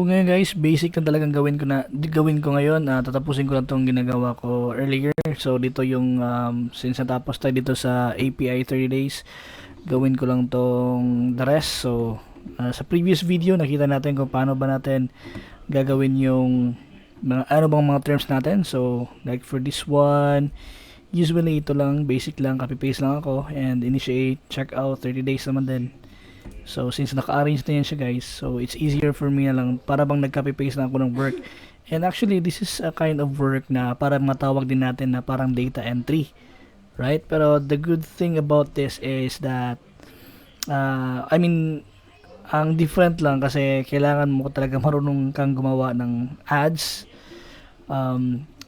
Ngayon guys, basic na talagang gawin ko ngayon. Tatapusin ko lang tong ginagawa ko earlier. So dito yung since natapos tayo dito sa API 30 days, gawin ko lang tong the rest. So sa previous video nakita natin kung paano ba natin gagawin yung ano bang mga terms natin. So like for this one, usually ito lang, basic lang, copy paste lang ako and initiate, check out 30 days naman din. So since naka-arrange na yan siya guys, so it's easier for me na lang, para bang nag-copy paste na ako ng work. And actually this is a kind of work na para matawag din natin na parang data entry, right? Pero the good thing about this is that ang different lang kasi kailangan mo talaga marunong kang gumawa ng ads.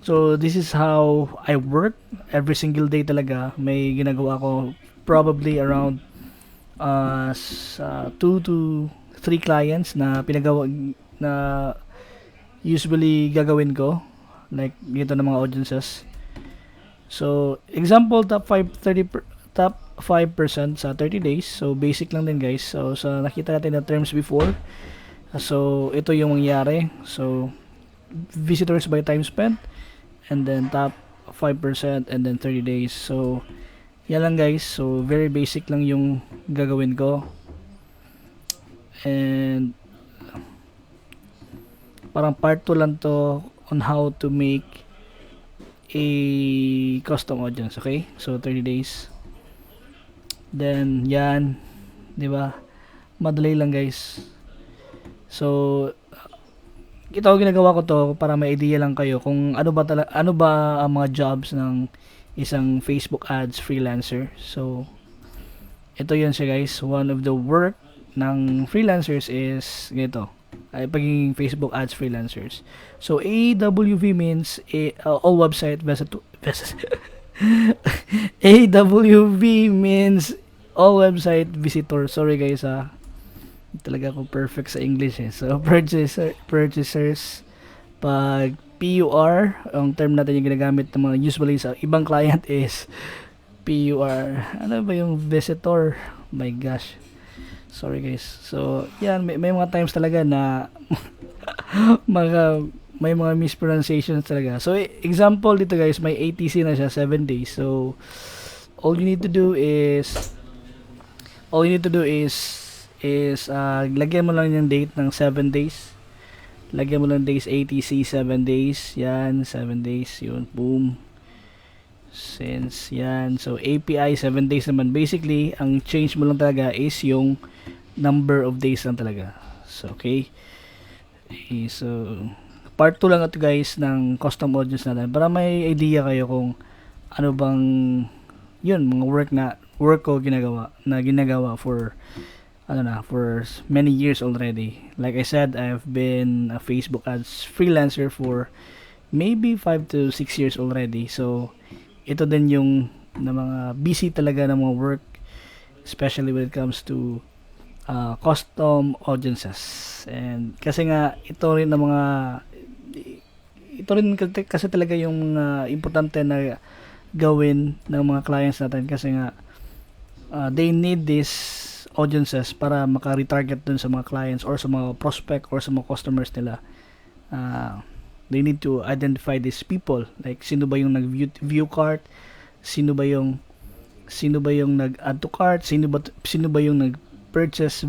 So this is how I work every single day talaga. May ginagawa ko probably around sa 2 to 3 clients na pinagawa na usually gagawin ko like dito ng mga audiences. So example, top 5% sa 30 days. So basic lang din guys. So sa nakita natin na terms before, so ito yung mangyayari. So visitors by time spent, and then top 5% and then 30 days. So yan lang guys. So very basic lang yung gagawin ko. And parang part 2 lang to on how to make a custom audience, okay? So 30 days. Then yan, 'di ba? Madali lang guys. So ito ginagawa ko to para may idea lang kayo kung ano ba ang mga jobs ng isang Facebook ads freelancer. So ito yun siya guys. One of the work ng freelancers is ganito, ay pagiging Facebook ads freelancers. So AWV means all website AWV means all website visitor. Sorry guys talaga ako perfect sa English So purchasers, pag PUR, ang term natin yung ginagamit ng mga usually sa ibang client is PUR. Ano ba yung visitor? My gosh. Sorry guys. So, yan, may mga times talaga na may mga mispronunciations talaga. So, example dito guys, may ATC na siya, 7 days. So, all you need to do is lagyan mo lang yung date ng 7 days. Lagyan mo lang days ATC 7 days. Yan, 7 days. Yun, boom. Since yan. So, API 7 days naman. Basically, ang change mo lang talaga is yung number of days lang talaga. So, okay. So, part 2 lang ito guys ng custom audience natin. Para may idea kayo kung ano bang yun, mga work ko ginagawa for for many years already. Like I said, I've been a Facebook ads freelancer for maybe 5 to 6 years already. So, ito din yung na mga busy talaga ng mga work, especially when it comes to custom audiences. And kasi nga, ito rin kasi talaga yung importante na gawin ng mga clients natin kasi nga they need this audiences para maka-retarget dun sa mga clients or sa mga prospect or sa mga customers nila. They need to identify these people, like sino ba yung nag-view cart, sino ba yung nag-add to cart, sino ba yung nag-purchase,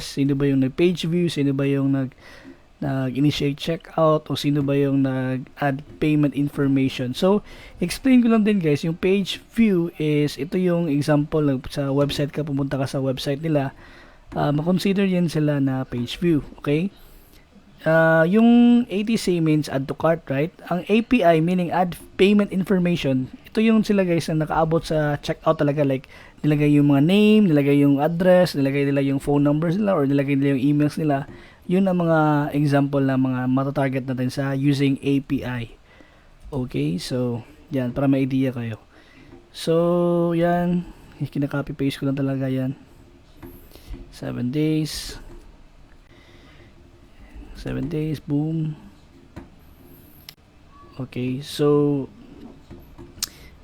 sino ba yung nag-page view, sino ba yung nag-initiate checkout, o sino ba yung nag-add payment information. So, explain ko lang din guys, yung page view is, ito yung example, sa website ka, pumunta ka sa website nila, makonsider yan sila na page view, okay? Yung ATC means add to cart, right? Ang API meaning add payment information, ito yung sila guys na nakaabot sa checkout talaga, like nilagay yung mga name, nilagay yung address, nilagay nila yung phone numbers nila, or nilagay nila yung emails nila. Yun ang mga example na mga matatarget natin sa using API. Okay, so yan, para may idea kayo. So yan, kinaka-copy paste ko lang talaga yan. 7 days, boom. Okay, so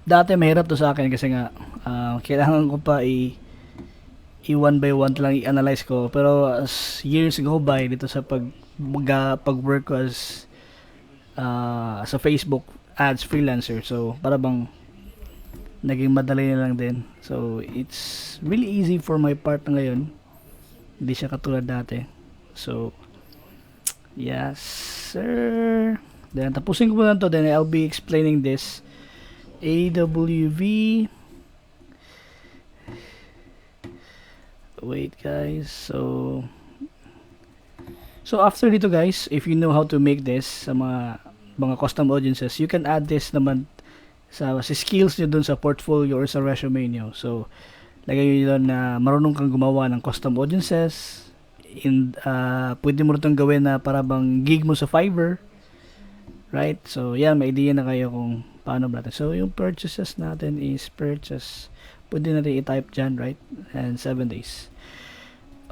dati mahirap to sa akin kasi nga kailangan ko pa one by one lang i-analyze ko, pero as years go by dito sa pag-work ko sa Facebook ads freelancer. So, para bang naging madali na lang din. So, it's really easy for my part na ngayon. Hindi siya katulad dati. So, yes, sir. Then, tapusin ko po lang to. Then, I'll be explaining this. AWV. Wait, guys. So after dito, guys, if you know how to make this sa mga custom audiences, you can add this naman sa skills nyo dun sa portfolio or sa resume nyo. So, lagay nyo doon na marunong kang gumawa ng custom audiences. Pwede mo rin gawin na para bang gig mo sa Fiverr. Right? So, yan, may idea na kayo kung paano ba natin. So, yung purchases natin is purchase. Pwede natin i-type dyan, right? And 7 days.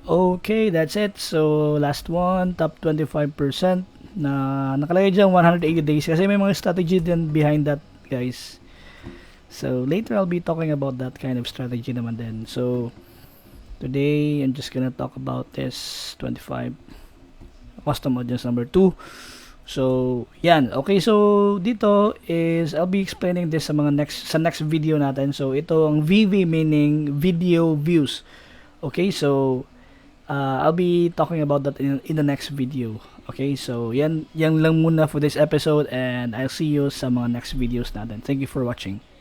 Okay, that's it. So, last one, top 25% na nakalagay dyan 180 days. Kasi may mga strategy din behind that, guys. So, later I'll be talking about that kind of strategy naman din. So, today, I'm just gonna talk about this 25 custom audience number 2. So, yan. Okay, so dito is I'll be explaining this sa next video natin. So, ito ang VV meaning video views. Okay, so I'll be talking about that in the next video. Okay, so yan lang muna for this episode and I'll see you sa mga next videos natin. Thank you for watching.